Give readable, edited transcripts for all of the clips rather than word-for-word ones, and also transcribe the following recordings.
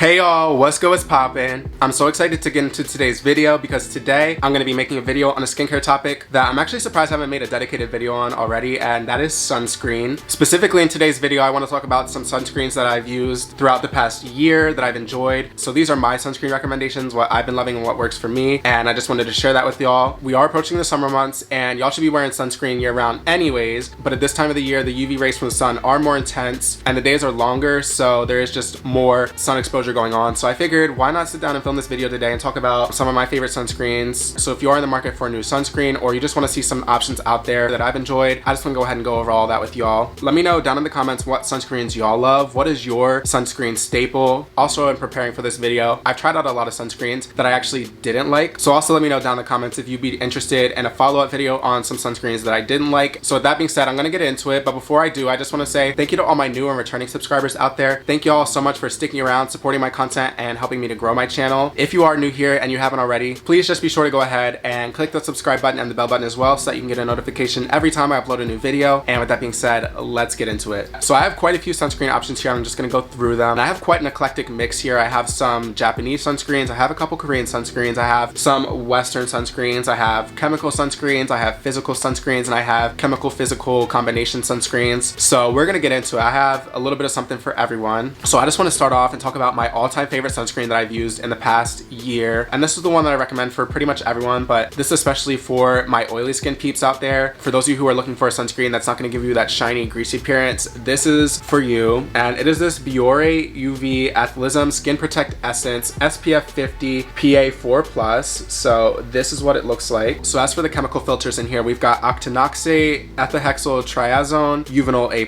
Hey y'all, what's good, what's poppin'? I'm so excited to get into today's video because today I'm going to be making a video on a skincare topic that I'm actually surprised I haven't made a dedicated video on already, and that is sunscreen. Specifically in today's video, I want to talk about some sunscreens that I've used throughout the past year that I've enjoyed. So these are my sunscreen recommendations, what I've been loving and what works for me, and I just wanted to share that with y'all. We are approaching the summer months and y'all should be wearing sunscreen year round anyways, but at this time of the year, the UV rays from the sun are more intense and the days are longer, so there is just more sun exposure going on. So I figured, why not sit down and film this video today and talk about some of my favorite sunscreens. So if you are in the market for a new sunscreen or you just want to see some options out there that I've enjoyed, I just want to go ahead and go over all that with y'all. Let me know down in the comments what sunscreens y'all love. What is your sunscreen staple? Also, in preparing for this video, I've tried out a lot of sunscreens that I actually didn't like. So also let me know down in the comments if you'd be interested in a follow-up video on some sunscreens that I didn't like. So with that being said, I'm going to get into it. But before I do, I just want to say thank you to all my new and returning subscribers out there. Thank you all so much for sticking around, supporting my content, and helping me to grow my channel. If you are new here and you haven't already, please just be sure to go ahead and click the subscribe button and the bell button as well so that you can get a notification every time I upload a new video. And with that being said, let's get into it. So I have quite a few sunscreen options here. I'm just going to go through them. And I have quite an eclectic mix here. I have some Japanese sunscreens, I have a couple Korean sunscreens, I have some Western sunscreens, I have chemical sunscreens, I have physical sunscreens, and I have chemical physical combination sunscreens. So we're going to get into it. I have a little bit of something for everyone. So I just want to start off and talk about my all-time favorite sunscreen that I've used in the past year, and this is the one that I recommend for pretty much everyone, but this is especially for my oily skin peeps out there. For those of you who are looking for a sunscreen that's not going to give you that shiny greasy appearance, this is for you. And it is this Biore UV Athlizm Skin Protect Essence SPF 50 PA4+. So this is what it looks like. So as for the chemical filters in here, we've got octinoxate, ethylhexyl triazone, Uvinol A+,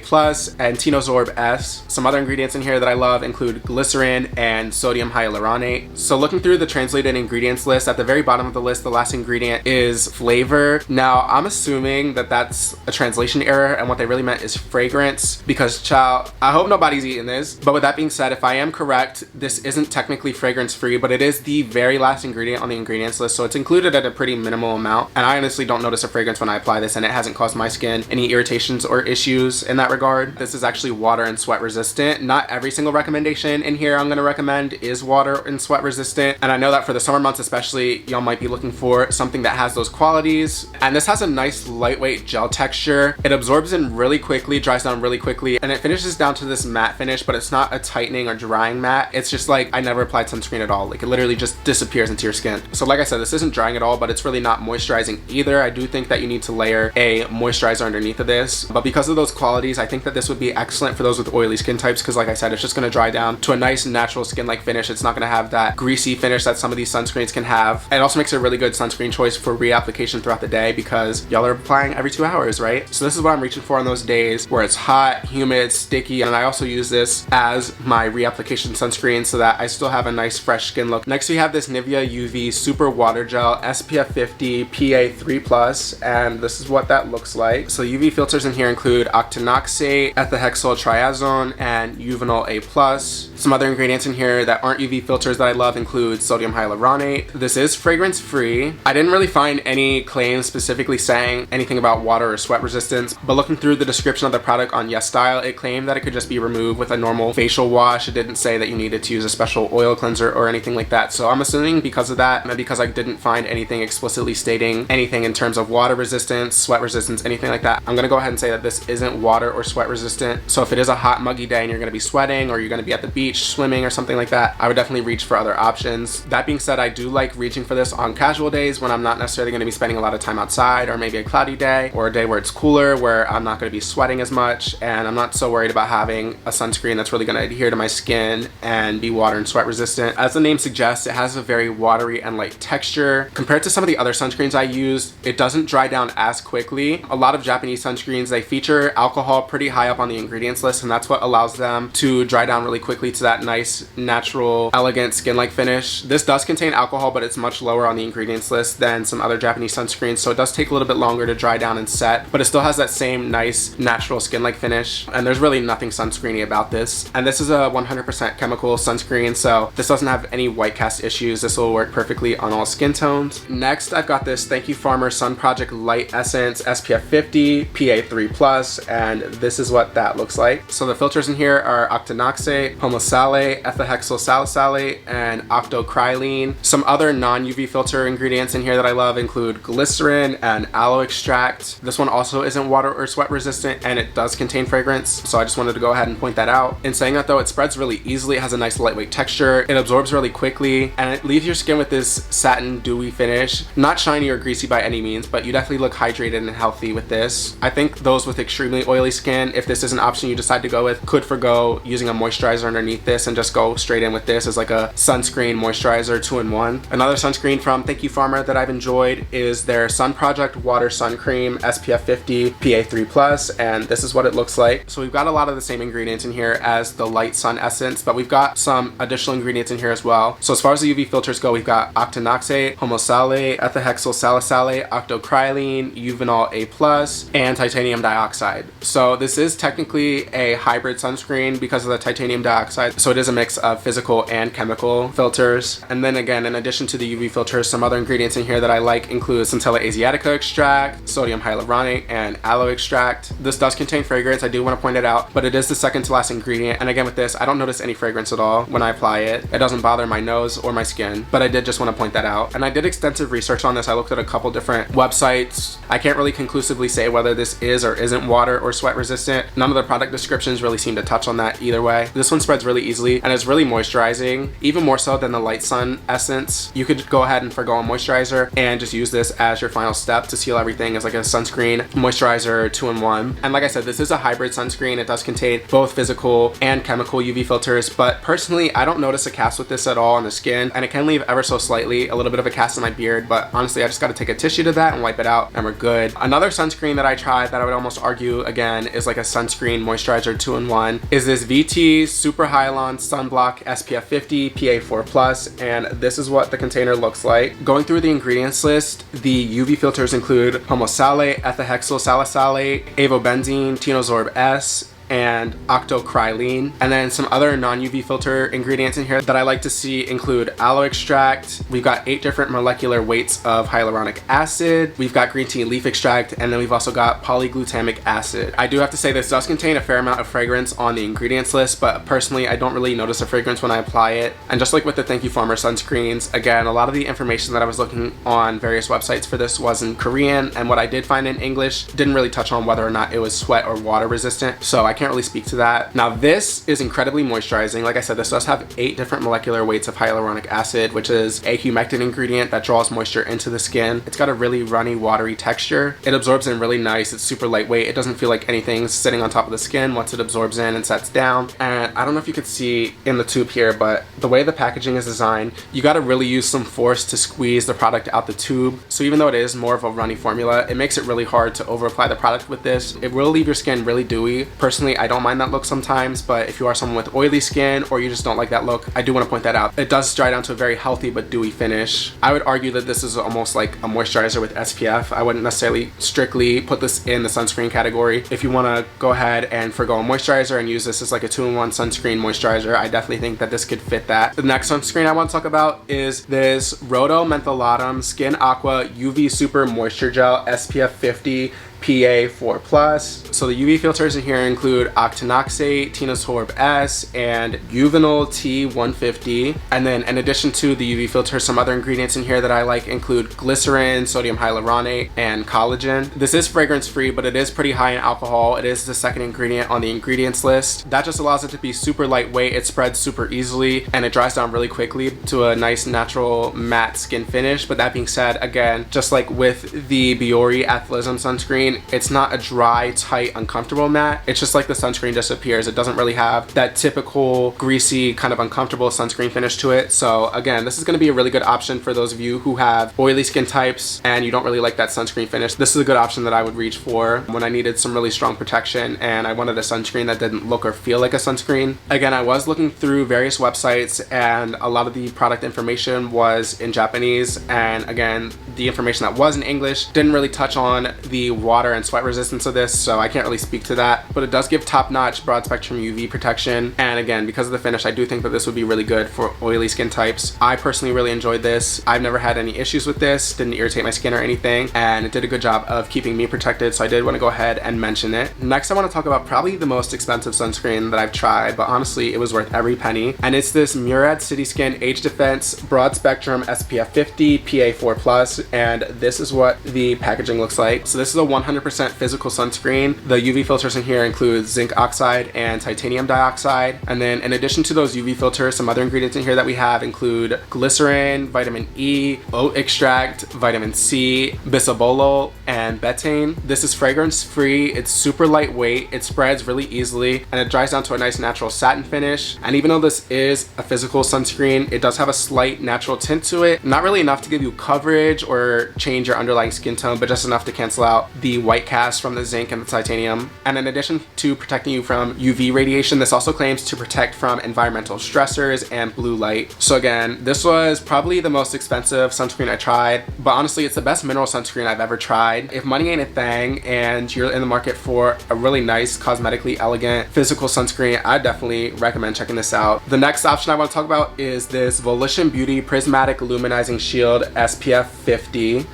and Tinosorb S. Some other ingredients in here that I love include glycerin and sodium hyaluronate. So looking through the translated ingredients list, at the very bottom of the list, the last ingredient is flavor. Now, I'm assuming that that's a translation error and what they really meant is fragrance, because child, I hope nobody's eating this. But with that being said, if I am correct, this isn't technically fragrance free, but it is the very last ingredient on the ingredients list, so it's included at a pretty minimal amount. And I honestly don't notice a fragrance when I apply this, and it hasn't caused my skin any irritations or issues in that regard. This is actually water and sweat resistant. Not every single recommendation in here I'm going to recommend is water and sweat resistant, and I know that for the summer months especially, y'all might be looking for something that has those qualities. And this has a nice lightweight gel texture. It absorbs in really quickly, dries down really quickly, and it finishes down to this matte finish, but it's not a tightening or drying matte. It's just like I never applied sunscreen at all. Like, it literally just disappears into your skin. So like I said, this isn't drying at all, but it's really not moisturizing either. I do think that you need to layer a moisturizer underneath of this, but because of those qualities, I think that this would be excellent for those with oily skin types, because like I said, it's just going to dry down to a nice natural skin-like finish. It's not going to have that greasy finish that some of these sunscreens can have. It also makes it a really good sunscreen choice for reapplication throughout the day, because y'all are applying every 2 hours, right? So this is what I'm reaching for on those days where it's hot, humid, sticky, and I also use this as my reapplication sunscreen so that I still have a nice fresh skin look. Next we have this Nivea UV Super Water Gel SPF 50 PA3+, and this is what that looks like. So UV filters in here include octinoxate, ethylhexyl triazone, and Uvinol A+. Some other ingredients in here that aren't UV filters that I love include sodium hyaluronate. This is fragrance free. I didn't really find any claims specifically saying anything about water or sweat resistance, but looking through the description of the product on YesStyle, it claimed that it could just be removed with a normal facial wash. It didn't say that you needed to use a special oil cleanser or anything like that. So I'm assuming because of that, and because I didn't find anything explicitly stating anything in terms of water resistance, sweat resistance, anything like that, I'm gonna go ahead and say that this isn't water or sweat resistant. So if it is a hot muggy day and you're gonna be sweating, or you're gonna be at the beach swimming or something like that, I would definitely reach for other options. That being said, I do like reaching for this on casual days when I'm not necessarily going to be spending a lot of time outside, or maybe a cloudy day or a day where it's cooler, where I'm not going to be sweating as much, and I'm not so worried about having a sunscreen that's really going to adhere to my skin and be water and sweat resistant. As the name suggests, it has a very watery and light texture. Compared to some of the other sunscreens I used, it doesn't dry down as quickly. A lot of Japanese sunscreens, they feature alcohol pretty high up on the ingredients list, and that's what allows them to dry down really quickly to that nice, natural, elegant skin-like finish. This does contain alcohol, but it's much lower on the ingredients list than some other Japanese sunscreens, so it does take a little bit longer to dry down and set, but it still has that same nice, natural skin-like finish, and there's really nothing sunscreeny about this. And this is a 100% chemical sunscreen, so this doesn't have any white cast issues. This will work perfectly on all skin tones. Next, I've got this Thank You Farmer Sun Project Light Essence SPF 50 PA3+, and this is what that looks like. So the filters in here are octinoxate, pomosale, ethylhexyl salicylate, and octocrylene. Some other non-UV filter ingredients in here that I love include glycerin and aloe extract. This one also isn't water or sweat resistant, and it does contain fragrance, so I just wanted to go ahead and point that out. In saying that though, it spreads really easily, it has a nice lightweight texture, it absorbs really quickly, and it leaves your skin with this satin dewy finish. Not shiny or greasy by any means, but you definitely look hydrated and healthy with this. I think those with extremely oily skin, if this is an option you decide to go with, could forgo using a moisturizer underneath this and just go straight in with this as like a sunscreen moisturizer 2-in-1. Another sunscreen from Thank You Farmer that I've enjoyed is their Sun Project Water Sun Cream SPF 50 PA3+, and this is what it looks like. So we've got a lot of the same ingredients in here as the Light Sun Essence, but we've got some additional ingredients in here as well. So as far as the UV filters go, we've got octinoxate, homosalate, ethylhexyl salicylate, octocrylene, Uvinol A+, and titanium dioxide. So this is technically a hybrid sunscreen because of the titanium dioxide, so it is a mix of physical and chemical filters. And then again, in addition to the UV filters, some other ingredients in here that I like include Centella asiatica extract, sodium hyaluronic, and aloe extract. This does contain fragrance, I do want to point it out, but it is the second to last ingredient. And again, with this, I don't notice any fragrance at all when I apply it. It doesn't bother my nose or my skin, but I did just want to point that out. And I did extensive research on this. I looked at a couple different websites. I can't really conclusively say whether this is or isn't water or sweat resistant. None of the product descriptions really seem to touch on that either way. This one spreads really easily and is really moisturizing, even more so than the Light Sun Essence. You could go ahead and forgo a moisturizer and just use this as your final step to seal everything as like a sunscreen moisturizer 2-in-1. And like I said, this is a hybrid sunscreen. It does contain both physical and chemical UV filters, but personally I don't notice a cast with this at all on the skin, and it can leave ever so slightly a little bit of a cast in my beard, but honestly I just got to take a tissue to that and wipe it out and we're good. Another sunscreen that I tried that I would almost argue again is like a sunscreen moisturizer 2-in-1 is this VT Super Hyalon Sunblock SPF 50 PA4+, and this is what the container looks like. Going through the ingredients list, the UV filters include homosalate, ethylhexyl salicylate, avobenzene, tinosorb S, and octocrylene. And then some other non-UV filter ingredients in here that I like to see include aloe extract. We've got 8 different molecular weights of hyaluronic acid. We've got green tea leaf extract, and then we've also got polyglutamic acid. I do have to say this does contain a fair amount of fragrance on the ingredients list, but personally I don't really notice a fragrance when I apply it. And just like with the Thank You Farmer sunscreens, again, a lot of the information that I was looking on various websites for this was in Korean, and what I did find in English didn't really touch on whether or not it was sweat or water resistant, so I can't really speak to that. Now this is incredibly moisturizing. Like I said, this does have 8 different molecular weights of hyaluronic acid, which is a humectant ingredient that draws moisture into the skin. It's got a really runny, watery texture. It absorbs in really nice. It's super lightweight. It doesn't feel like anything's sitting on top of the skin once it absorbs in and sets down. And I don't know if you could see in the tube here, but the way the packaging is designed, you got to really use some force to squeeze the product out the tube. So even though it is more of a runny formula, it makes it really hard to over apply the product with this. It will leave your skin really dewy. Personally, I don't mind that look sometimes, but if you are someone with oily skin or you just don't like that look, I do want to point that out. It does dry down to a very healthy but dewy finish. I would argue that this is almost like a moisturizer with SPF. I wouldn't necessarily strictly put this in the sunscreen category. If you want to go ahead and forgo a moisturizer and use this as like a 2-in-1 sunscreen moisturizer, I definitely think that this could fit that. The next sunscreen I want to talk about is this Roto Mentholatum Skin Aqua UV Super Moisture Gel SPF 50 PA4+. So the UV filters in here include octinoxate, tinosorb S, and Uvinol T150. And then in addition to the UV filters, some other ingredients in here that I like include glycerin, sodium hyaluronate, and collagen. This is fragrance free, but it is pretty high in alcohol. It is the second ingredient on the ingredients list. That just allows it to be super lightweight. It spreads super easily and it dries down really quickly to a nice natural matte skin finish. But that being said, again, just like with the Biore Athlizm sunscreen, it's not a dry, tight, uncomfortable matte. It's just like the sunscreen disappears. It doesn't really have that typical greasy, kind of uncomfortable sunscreen finish to it. So again, this is going to be a really good option for those of you who have oily skin types and you don't really like that sunscreen finish. This is a good option that I would reach for when I needed some really strong protection and I wanted a sunscreen that didn't look or feel like a sunscreen. Again, I was looking through various websites and a lot of the product information was in Japanese, and again, the information that was in English didn't really touch on the water water and sweat resistance of this, so I can't really speak to that, but it does give top-notch broad spectrum UV protection. And again, because of the finish, I do think that this would be really good for oily skin types. I personally really enjoyed this. I've never had any issues with this, didn't irritate my skin or anything, and it did a good job of keeping me protected, so I did want to go ahead and mention it. Next, I want to talk about probably the most expensive sunscreen that I've tried, but honestly, it was worth every penny, and it's this Murad City Skin Age Defense Broad Spectrum SPF 50 PA4+, and this is what the packaging looks like. So this is a 100% physical sunscreen. The UV filters in here include zinc oxide and titanium dioxide, and then in addition to those UV filters, some other ingredients in here that we have include glycerin, vitamin E, oat extract, vitamin C, bisabolol, and betaine. This is fragrance free, it's super lightweight, it spreads really easily, and it dries down to a nice natural satin finish. And even though this is a physical sunscreen, it does have a slight natural tint to it. Not really enough to give you coverage or change your underlying skin tone, but just enough to cancel out the white cast from the zinc and the titanium. And in addition to protecting you from UV radiation, this also claims to protect from environmental stressors and blue light. So again, this was probably the most expensive sunscreen I tried, but honestly, it's the best mineral sunscreen I've ever tried. If money ain't a thing and you're in the market for a really nice, cosmetically elegant, physical sunscreen, I definitely recommend checking this out. The next option I want to talk about is this Volition Beauty Prismatic Luminizing Shield SPF 50.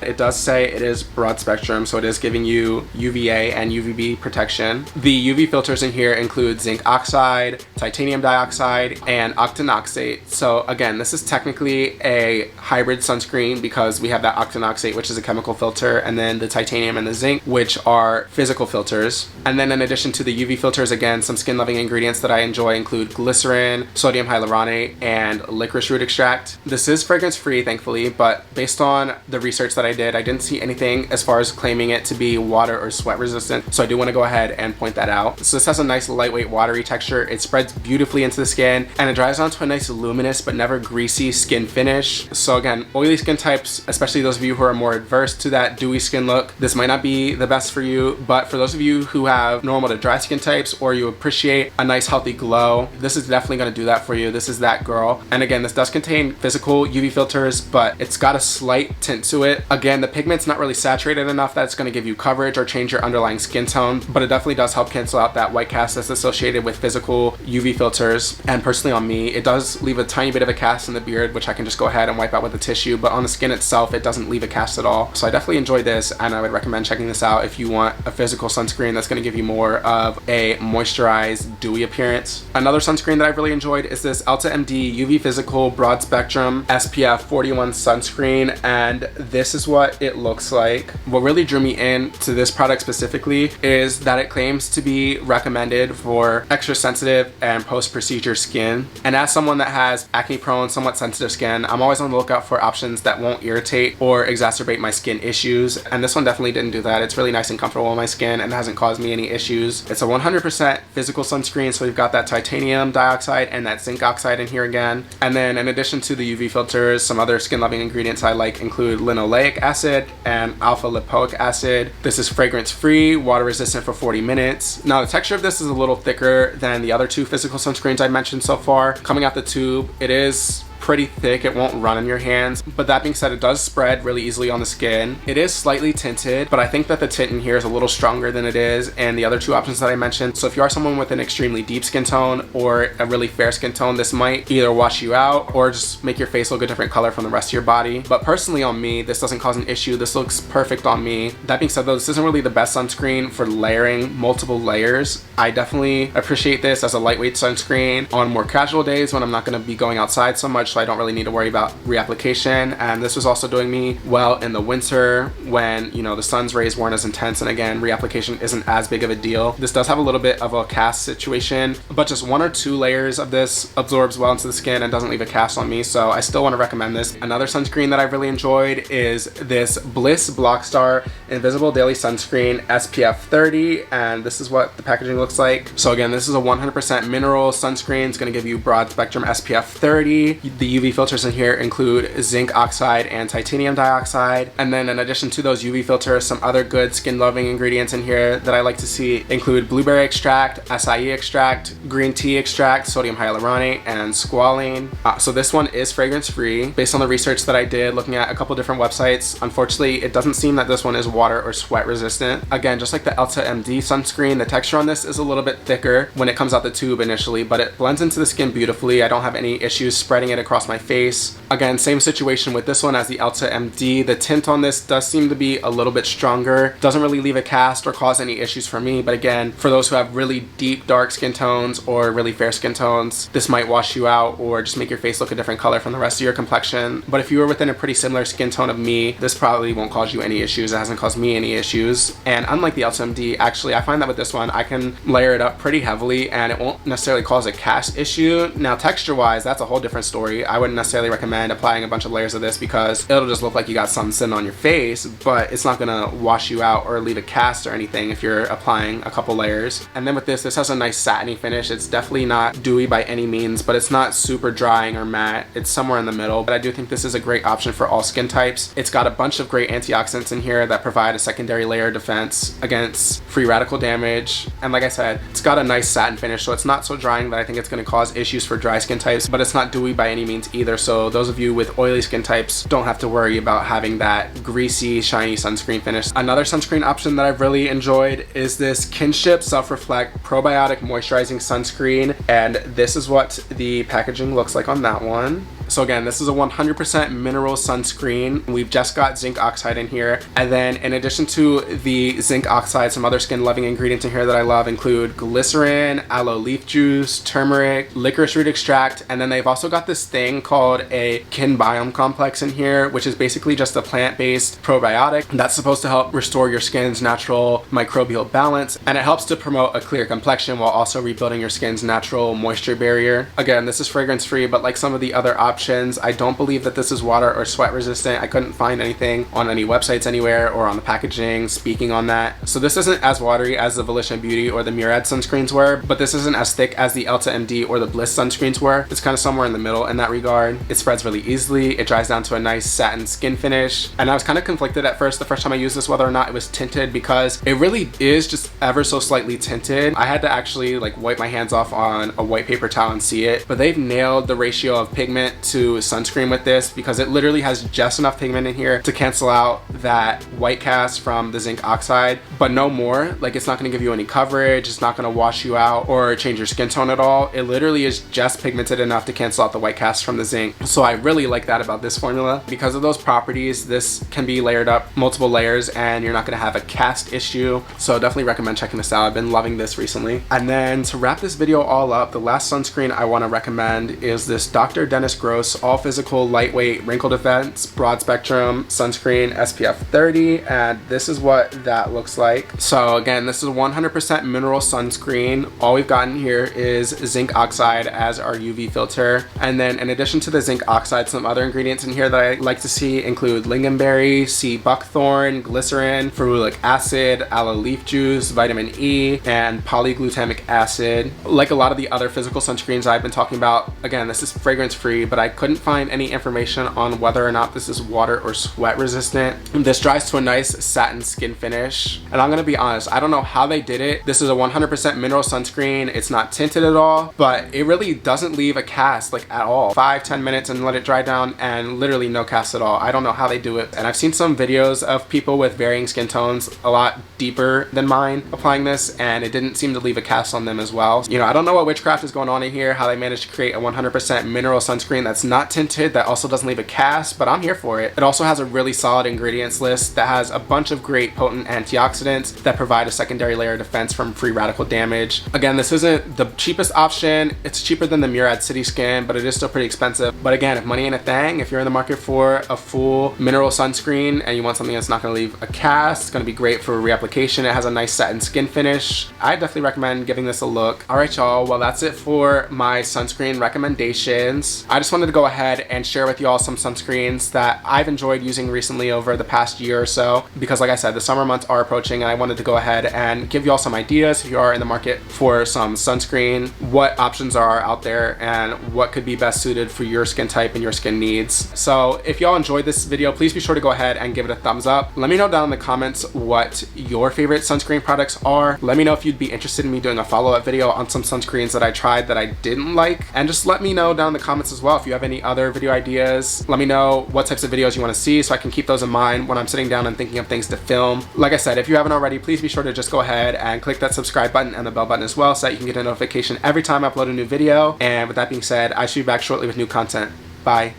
It does say it is broad spectrum, so it is giving you UVA and UVB protection. The UV filters in here include zinc oxide, titanium dioxide, and octinoxate. So again, this is technically a hybrid sunscreen because we have that octinoxate, which is a chemical filter, and then the titanium and the zinc, which are physical filters. And then in addition to the UV filters, again, some skin-loving ingredients that I enjoy include glycerin, sodium hyaluronate, and licorice root extract. This is fragrance-free, thankfully, but based on the research that I didn't see anything as far as claiming it to be water or sweat resistant, so I do want to go ahead and point that out. So this has a nice lightweight watery texture, it spreads beautifully into the skin, and it dries onto a nice luminous but never greasy skin finish. So again, oily skin types, especially those of you who are more adverse to that dewy skin look, this might not be the best for you, but for those of you who have normal to dry skin types, or you appreciate a nice healthy glow, this is definitely going to do that for you. This is that girl. And again, this does contain physical UV filters, but it's got a slight tint to it. Again, the pigment's not really saturated enough that it's going to give you coverage or change your underlying skin tone, but it definitely does help cancel out that white cast that's associated with physical UV filters. And personally on me, it does leave a tiny bit of a cast in the beard, which I can just go ahead and wipe out with a tissue, but on the skin itself, it doesn't leave a cast at all. So I definitely enjoyed this, and I would recommend checking this out if you want a physical sunscreen that's going to give you more of a moisturized, dewy appearance. Another sunscreen that I've really enjoyed is this EltaMD UV Physical Broad Spectrum SPF 41 sunscreen, and this is what it looks like. What really drew me in to this product specifically is that it claims to be recommended for extra sensitive and post-procedure skin. And as someone that has acne prone, somewhat sensitive skin, I'm always on the lookout for options that won't irritate or exacerbate my skin issues, and this one definitely didn't do that. It's really nice and comfortable on my skin and hasn't caused me any issues. It's a 100% physical sunscreen, so we've got that titanium dioxide and that zinc oxide in here again. And then in addition to the UV filters, some other skin loving ingredients I like include linoleic acid and alpha lipoic acid. This is fragrance free, water resistant for 40 minutes. Now the texture of this is a little thicker than the other two physical sunscreens I mentioned so far. Coming out the tube, it is pretty thick, it won't run in your hands, but that being said, it does spread really easily on the skin. It is slightly tinted, but I think that the tint in here is a little stronger than it is and the other two options that I mentioned. So if you are someone with an extremely deep skin tone or a really fair skin tone, this might either wash you out or just make your face look a different color from the rest of your body. But personally on me, this doesn't cause an issue. This looks perfect on me. That being said though, this isn't really the best sunscreen for layering multiple layers. I definitely appreciate this as a lightweight sunscreen on more casual days when I'm not going to be going outside so much, so I don't really need to worry about reapplication. And this was also doing me well in the winter when, you know, the sun's rays weren't as intense, and again, reapplication isn't as big of a deal. This does have a little bit of a cast situation, but just 1 or 2 layers of this absorbs well into the skin and doesn't leave a cast on me, so I still want to recommend this. Another sunscreen that I've really enjoyed is this Bliss Blockstar Invisible Daily Sunscreen SPF 30, and this is what the packaging looks like. So again, this is a 100% mineral sunscreen. It's going to give you broad spectrum SPF 30. The UV filters in here include zinc oxide and titanium dioxide. And then in addition to those UV filters, some other good skin loving ingredients in here that I like to see include blueberry extract, acai extract, green tea extract, sodium hyaluronate, and squalene. So this one is fragrance free. Based on the research that I did looking at a couple different websites, unfortunately it doesn't seem that this one is water or sweat resistant. Again, just like the EltaMD sunscreen, the texture on this is a little bit thicker when it comes out the tube initially, but it blends into the skin beautifully. I don't have any issues spreading it across my face. Again, same situation with this one as the EltaMD. The tint on this does seem to be a little bit stronger. Doesn't really leave a cast or cause any issues for me, but again, for those who have really deep dark skin tones or really fair skin tones, this might wash you out or just make your face look a different color from the rest of your complexion. But if you were within a pretty similar skin tone of me, this probably won't cause you any issues. It hasn't caused me any issues. And unlike the EltaMD, actually I find that with this one I can layer it up pretty heavily and it won't necessarily cause a cast issue. Now texture wise, that's a whole different story. I wouldn't necessarily recommend applying a bunch of layers of this because it'll just look like you got something sitting on your face, but it's not gonna wash you out or leave a cast or anything if you're applying a couple layers. And then with this has a nice satiny finish. It's definitely not dewy by any means, but it's not super drying or matte. It's somewhere in the middle, but I do think this is a great option for all skin types. It's got a bunch of great antioxidants in here that provide a secondary layer of defense against free radical damage. And like I said, it's got a nice satin finish, so it's not so drying that I think it's going to cause issues for dry skin types, but it's not dewy by any means either. So those of you with oily skin types don't have to worry about having that greasy, shiny sunscreen finish. Another sunscreen option that I've really enjoyed is this Kinship Self-Reflect Probiotic Moisturizing Sunscreen, and this is what the packaging looks like on that one. So again, this is a 100% mineral sunscreen. We've just got zinc oxide in here. And then in addition to the zinc oxide, some other skin loving ingredients in here that I love include glycerin, aloe leaf juice, turmeric, licorice root extract. And then they've also got this thing called a kinbiome complex in here, which is basically just a plant-based probiotic that's supposed to help restore your skin's natural microbial balance. And it helps to promote a clear complexion while also rebuilding your skin's natural moisture barrier. Again, this is fragrance free, but like some of the other options, I don't believe that this is water or sweat resistant. I couldn't find anything on any websites anywhere or on the packaging speaking on that. So this isn't as watery as the Volition Beauty or the Murad sunscreens were, but this isn't as thick as the EltaMD or the Bliss sunscreens were. It's kind of somewhere in the middle in that regard. It spreads really easily. It dries down to a nice satin skin finish. And I was kind of conflicted at first the first time I used this whether or not it was tinted, because it really is just ever so slightly tinted. I had to actually like wipe my hands off on a white paper towel and see it, but they've nailed the ratio of pigment to sunscreen with this, because it literally has just enough pigment in here to cancel out that white cast from the zinc oxide, but no more. Like, it's not going to give you any coverage, it's not going to wash you out or change your skin tone at all. It literally is just pigmented enough to cancel out the white cast from the zinc. So I really like that about this formula. Because of those properties, this can be layered up multiple layers and you're not going to have a cast issue. So definitely recommend checking this out. I've been loving this recently. And then to wrap this video all up, the last sunscreen I want to recommend is this Dr. Dennis Gross All Physical Lightweight Wrinkle Defense Broad Spectrum Sunscreen SPF 30, and this is what that looks like. So again, this is a 100% mineral sunscreen. All we've gotten here is zinc oxide as our UV filter, and then in addition to the zinc oxide, some other ingredients in here that I like to see include lingonberry, sea buckthorn, glycerin, ferulic acid, aloe leaf juice, vitamin E, and polyglutamic acid. Like a lot of the other physical sunscreens I've been talking about, again, this is fragrance free, but I couldn't find any information on whether or not this is water or sweat resistant. This dries to a nice satin skin finish, and I'm gonna be honest, I don't know how they did it. This is a 100% mineral sunscreen. It's not tinted at all, but it really doesn't leave a cast like at all. 5-10 minutes and let it dry down and literally no cast at all. I don't know how they do it. And I've seen some videos of people with varying skin tones a lot deeper than mine applying this, and it didn't seem to leave a cast on them as well. You know, I don't know what witchcraft is going on in here, how they managed to create a 100% mineral sunscreen that's not tinted, that also doesn't leave a cast, but I'm here for it. It also has a really solid ingredients list that has a bunch of great potent antioxidants that provide a secondary layer of defense from free radical damage. Again, this isn't the cheapest option. It's cheaper than the Murad City Skin, but it is still pretty expensive. But again, if money ain't a thing, if you're in the market for a full mineral sunscreen and you want something that's not going to leave a cast, it's going to be great for reapplication. It has a nice satin skin finish. I definitely recommend giving this a look. All right, y'all. Well, that's it for my sunscreen recommendations. I just wanted wanted to go ahead and share with y'all some sunscreens that I've enjoyed using recently over the past year or so, because like I said, the summer months are approaching and I wanted to go ahead and give y'all some ideas if you are in the market for some sunscreen, what options are out there and what could be best suited for your skin type and your skin needs. So if y'all enjoyed this video, please be sure to go ahead and give it a thumbs up. Let me know down in the comments what your favorite sunscreen products are. Let me know if you'd be interested in me doing a follow-up video on some sunscreens that I tried that I didn't like, and just let me know down in the comments as well if you have any other video ideas. Let me know what types of videos you want to see so I can keep those in mind when I'm sitting down and thinking of things to film. Like I said, if you haven't already, please be sure to just go ahead and click that subscribe button and the bell button as well so that you can get a notification every time I upload a new video. And with that being said, I should be back shortly with new content. Bye.